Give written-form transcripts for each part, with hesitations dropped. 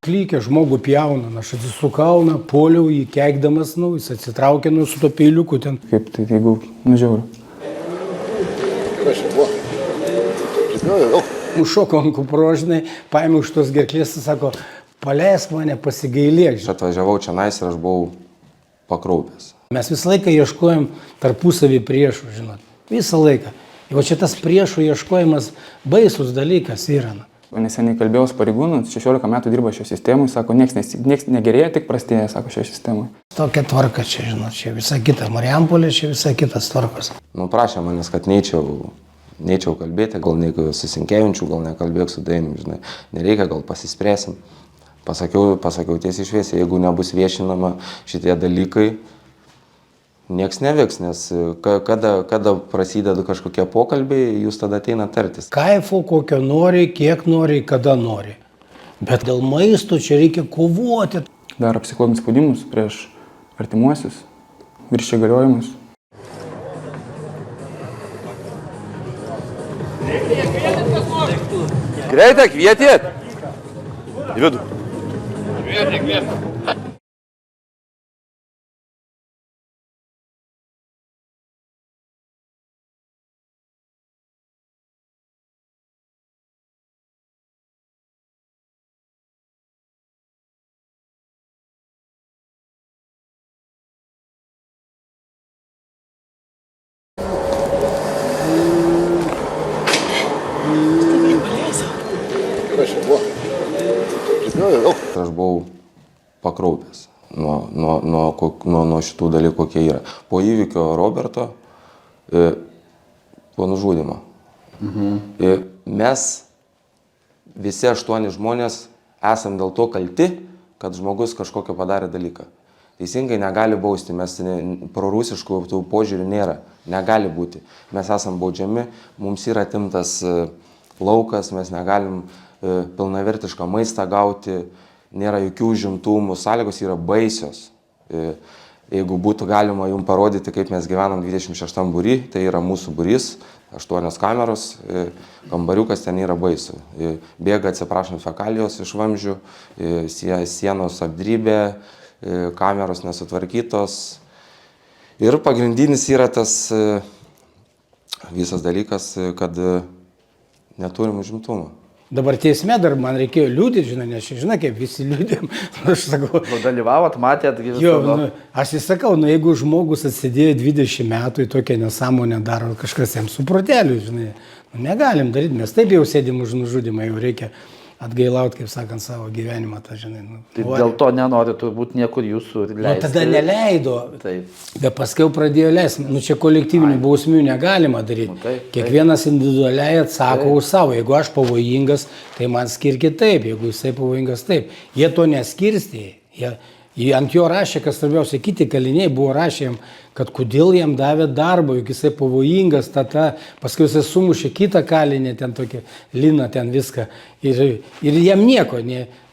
klykia, žmogų pjauna, aš atsisukau, poliau jį keikdamas, jis atsitraukė su to peiliuku ten. Kaip tai, jeigu nužiūriu? Kas čia buvo? Žinau, daug. Užšoko ant kuprožinai, paėmiau iš tos gerklės, sako, paleisk mane, pasigailėk. Aš atvažiavau čia nais ir aš buvau pakraupęs. Mes visą laiką ieškojom tarpusavį priešų, žinot. Visą laiką. Ir čia tas priešų ieškojimas baisus dalykas yra. Neseniai kalbėjau su pareigūnu, 16 metų dirba šio sistemui, sako, nieks negerėja, tik prastėja, sako, šio sistemui. Tokia tvarka čia, žinot, čia visa kita. Marijampolė, čia visa kitas tvarkos. Prašė manęs, kad neičiau kalbėti, gal su Sinkevičiu, gal nekalbėk su Dainiumi, žinai. Nereikia, gal pasispręsim. Pasakiau tiesiai šviesiai, jeigu nebus viešinama šitie dalykai, nieks nevyks, nes kada prasideda kažkokie pokalbiai, jūs tada ateina tartis. Kaifo kokio nori, kiek nori, kada nori. Bet dėl maisto čia reikia kovoti. Daro psichologinius spaudimus prieš artimuosius, viršija įgaliojimus. Greitai, kvietėt? Į vidų. Kvietėt. Kas čia buvo? Žinau, daug. Aš buvau pakraupęs nuo šitų dalykų, kokie yra. Po įvykio Roberto, po nužudimo. Mes visi 8 žmonės esam dėl to kalti, kad žmogus kažkokio padarė dalyką. Teisingai negali bausti, mes prorusiškų tų požiūrių nėra, negali būti. Mes esam baudžiami, mums yra atimtas laukas, mes negalim pilnavertišką maistą gauti, nėra jokių užimtumų, sąlygos yra baisios. Jeigu būtų galima jums parodyti, kaip mes gyvenam 26 būry, tai yra mūsų būrys, 8 kameros, kambariukas ten yra baisu. Bėga, atsiprašant, fekalijos iš vamzdžių, sienos apdrybė, kameros nesutvarkytos. Ir pagrindinis yra tas visas dalykas, kad neturim užimtumo. Dabar teisme dar man reikėjo liūdėti, žinai, nes žinai, kaip visi liūdėm. Aš sakau, dalyvavot, matėt, aš įsakau, jeigu žmogus atsidėjo 20 metų į tokią nesąmonę daro, kažkas jam su proteliu, žinai, negalim daryti, mes taip jau sėdim už nužudimą, jau reikia atgailauti, kaip sakant, savo gyvenimą, tą žinai. Tai dėl to nenori turbūt niekur jūsų leisti. Tada neleido, bet paskiau pradėjo leisti. Čia kolektyvinių bausmių negalima daryti. Kiekvienas individualiai atsako už savo. Jeigu aš pavojingas, tai man skirkit taip, jeigu jisai pavojingas taip. Jie to neskirstė. Jie ant jo rašė, kas svarbiausia, kiti kaliniai buvo rašę jam, kad kodėl jam davė darbą, juk jisai pavojingas, paskui jisai sumušė kitą kalinį, ten tokį liną, ten viską. Ir jam nieko,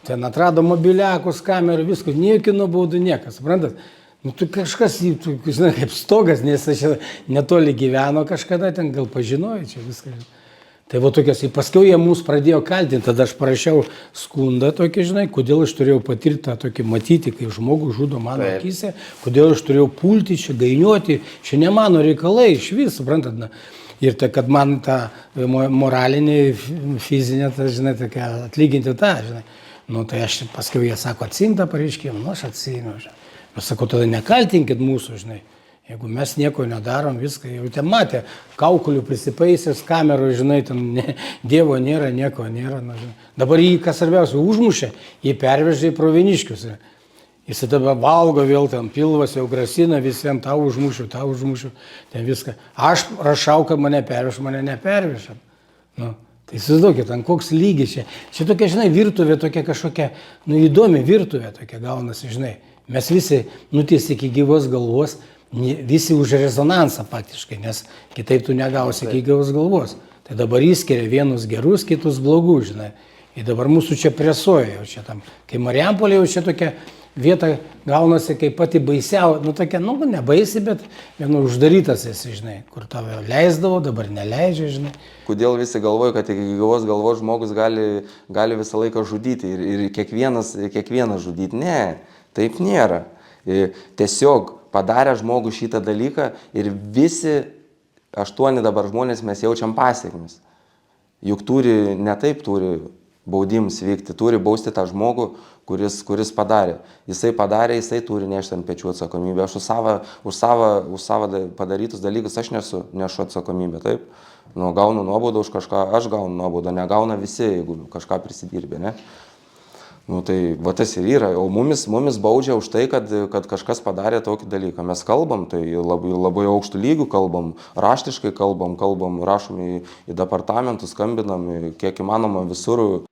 ten atrado mobiliakus, kamerų, visko, niekių nubaudų niekas, suprantat? Tu kažkas, žinai, kaip stogas, nes aš netoli gyveno kažkada, ten gal pažinojo čia viską. Tai va tokias, paskiau jie mus pradėjo kaltinti, tada aš parašiau skundą tokį, žinai, kodėl aš turėjau patirti tą tokį matyti, kai žmogus žudo mano akise, kodėl aš turėjau pulti čia, gainiuoti, čia ne mano reikalai, iš vis, suprantat, ir tai, kad man tą moralinį, fizinę, žinai, tokia, atlyginti tą, žinai, tai aš paskiau jie sako, atsiimk tą pareiškimą, aš atsiimiau, žinai, aš sakau, tada nekaltinkit mūsų, žinai. Jeigu mes nieko nedarom, viską jau ten matė, kaukulių prisipaisęs, kamerų, žinai, ten Dievo nėra, nieko nėra. Dabar jį, kas svarbiausia, užmušė, jį pervežė į Proviniškius. Jis tada valgo vėl, ten pilvas jau grasina visiems, tau užmušiu, ten viską. Aš rašau, kad mane perveš, mane nepervešam. Tai įsivaizduokit, koks lygis čia. Čia tokia, žinai, virtuvė, tokia kažkokia, įdomi virtuvė tokia gaunasi, žinai. Mes visi nutiesti iki gyvos galvos, visi už rezonansą faktiškai, nes kitaip tu negausi iki gyvos galvos. Tai dabar įskiria vienus gerus, kitus blogus, žinai. Ir dabar mūsų čia presuoja jau čia tam. Kai Marijampolė jau čia tokia vieta gaunasi kaip pati baisiau, nu tokia, nu ne baisi, bet vienu uždarytas esi, žinai, kur tave leisdavo, dabar neleidžia, žinai. Kodėl visi galvoja, kad iki gyvos galvos žmogus gali visą laiką žudyti ir kiekvienas žudyti? Ne, taip nėra. Tiesiog padarė žmogus šitą dalyką ir visi 8 dabar žmonės mes jaučiam pasiekmes. Juk ne taip turi baudims vykti, turi bausti tą žmogų, kuris padarė. Jisai padarė, jisai turi nešti ant pečių atsakomybę. Aš už savo padarytus dalykus aš nešu atsakomybę, taip? Nu, gaunu nuobaudą už kažką, aš gaunu nuobaudą, negauna visi, jeigu kažką prisidirbė, ne? Nu, tai va tas ir yra, o mumis baudžia už tai, kad kažkas padarė tokį dalyką. Mes kalbam, tai labai aukštų lygių kalbam, raštiškai kalbam, rašom į departamentus, skambinam, kiek įmanoma visur.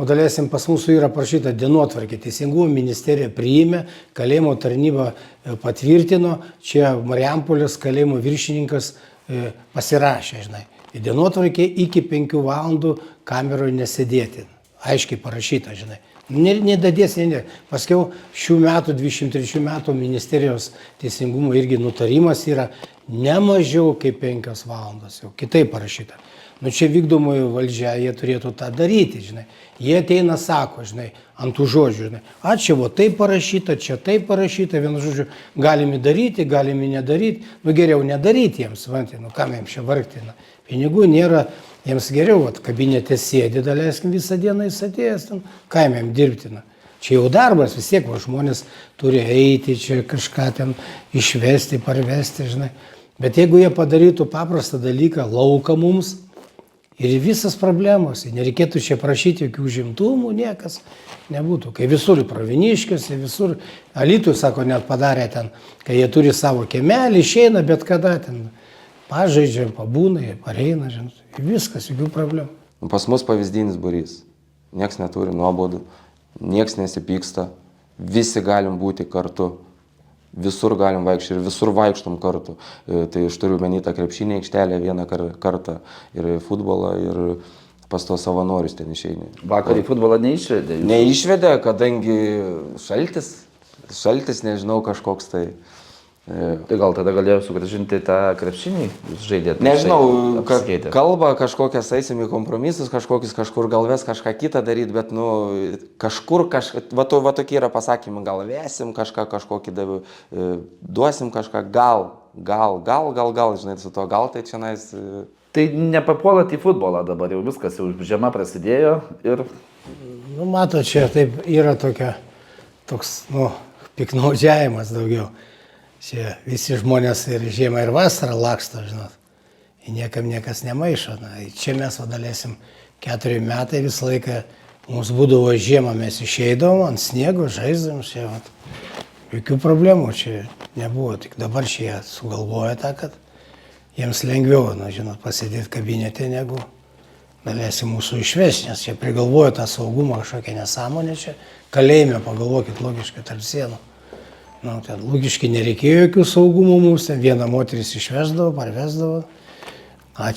O dalesim pas mūsų yra parašyta dienotvarkė. Teisingumo ministerija priėmė, kalėjimo tarnyba patvirtino, čia Marijampolės kalėjimo viršininkas pasirašė, žinai. Dienotvarkė iki 5 valandų kameroje nesėdėti. Aiškiai parašyta, žinai. Nedadės, ne. Paskiau šių metų, 23 metų ministerijos teisingumo irgi nutarimas yra ne mažiau kaip 5 valandos, jau kitaip parašyta. Nu čia vykdomoji valdžia, jie turėtų tą daryti, žinai. Jie ateina, sako, žinai, ant tų žodžių, žinai. Čia taip parašyta, čia taip parašyta, vienu žodžiu, galime daryti, galime nedaryti. Nu geriau nedaryti jiems, vantai, nu kam jiems čia vargti. Na. Pinigų nėra, jiems geriau, kabinete sėdi, daleiskim visą dieną jis atėjęs, ten, kam jiems dirbti. Na. Čia jau darbas, vis tiek, žmonės turi eiti, čia kažką ten išvesti, parvesti, žinai. Bet jeigu jie padarytų paprastą dalyką, lauką mums, ir visas problemos, nereikėtų čia prašyti jokių užimtumų, niekas nebūtų. Kai visur Praviniškėse, visur Alytui, sako, net padarė ten, kai jie turi savo kiemelį, išeina, bet kada ten pažaidžia, pabūna, pareina, žinot, viskas, jokių problemų. Pas mus pavyzdinis būrys. Niekas neturi nuobaudų, niekas nesipyksta, visi galim būti kartu. Visur galim vaikščioti ir visur vaikštom kartu. Tai aš turiu menį tą krepšinį aikštelę vieną kartą ir futbolą ir pas to savanorius ten išeini. Vakar į futbolą neišvedė? Neišvedė, kadangi šaltis, nežinau, kažkoks tai. Tai gal tada galėjau sugrąžinti tą krepšinį, jūs žaidėte? Nežinau, kalba kažkokias eisim į kompromisus, kažkur gal ves kažką kitą daryti, bet va tokie yra pasakymai, gal vesim kažkokį duosim kažką, gal, žinai, su to gal tai čia nais. Tai nepapuolat į futbolą dabar, jau viskas, jau žiema prasidėjo ir... Nu, mato, čia taip yra toks, piknaudžiavimas daugiau. Čia visi žmonės ir žiemą ir vasarą laksto, žinot. Ir niekam niekas nemaišo. Na, čia mes vadalėsim 4 metai visą laiką. Mums būdavo žiemą, mes išeidavom ant sniego, žaisdavom čia. Vat. Jokių problemų čia nebuvo. Tik dabar šie sugalvoja tą, kad jiems lengviau, žinot, pasėdėti kabinete, negu dalėsim mūsų išvesti. Nes čia prigalvoja tą saugumą kažkokią nesąmonę čia. Kalėjime, pagalvokit logiškai, tarp sienų. Nu, ten logiškai nereikėjo jokių saugumų mums, ten vieną moteris išvesdavo, parvesdavo.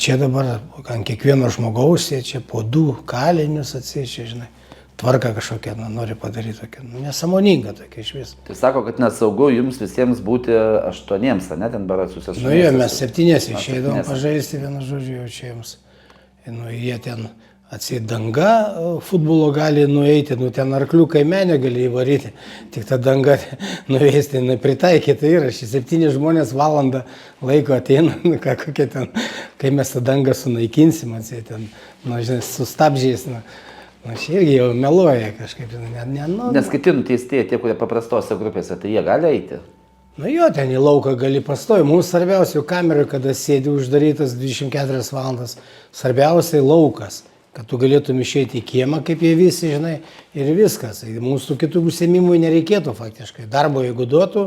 Čia dabar ant kiekvieno žmogaus, jie čia po 2 kalinius atsiečia, žinai. Tvarka kažkokia, nori padaryti tokia, nesąmoninga tokia iš vis. Tai sako, kad nesaugu jums visiems būti 8, ne, ten beras susės. Nu jo, mes 7 išeidavom pažaisti, vienu žodžiu, jau čia jiems. Nu, jie ten atsidanga futbolo gali nueiti, ten arklių kaimenę gali įvaryti, tik tą dangą nuvesti, pritaikyta yra, 7 žmonės valandą laiko ateina, kokie ten, kai mes tą dangą sunaikinsim, ten, žinai, su stabdžiais, čia irgi jau meluoja kažkaip, Nes kiti nuteistieji, tie, kurie paprastose grupėse, tai jie gali eiti? Nu jo, ten į lauką gali pastoji. Mums svarbiausia kameroje, kada sėdi uždarytas 24 valandas, svarbiausia laukas, kad tu galėtum išeiti į kiemą, kaip jie visi, žinai, ir viskas. Mums tų kitų užsiėmimų nereikėtų faktiškai. Darbo jeigu duotų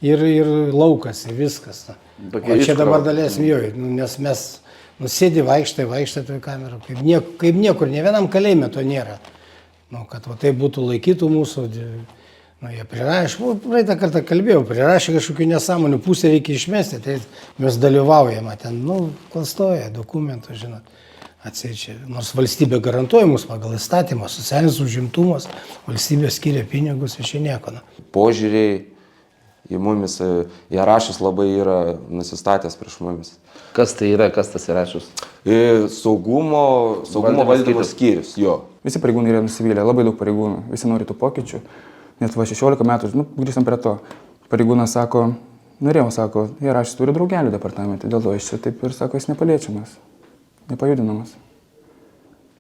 ir laukas, ir viskas. O čia dabar dalėsim jo, nes mes nusėdi vaikštai toj kamerą. Kaip niekur, ne vienam kalėjime to nėra. Nu, kad va, tai būtų laikytų mūsų. Nu, jie prirašė, praeitą kartą kalbėjau, prirašė kažkokių nesąmonių, pusę reikia išmesti, tai mes dalyvaujame ten, klastoja dokumentų, žinot, atseičia. Nors valstybė garantuoja mus pagal įstatymą, socialinis užimtumas, valstybė skiria pinigus, iš čia nieko. Požiūriai į mumis, Jarašius labai yra nusistatęs prieš mumis. Kas tai yra, kas tas Jarašius? Saugumo valdymo skyrius, jo. Visi pareigūnai yra nusivylę, labai daug pareigūnų, visi nori tų pokyčių. Net va 16 metų, grįžtam prie to, pareigūnas sako, Jarašius turi draugelių departamente, dėl to jis čia taip ir sako, jis nepaliečiamas, nepajudinamas.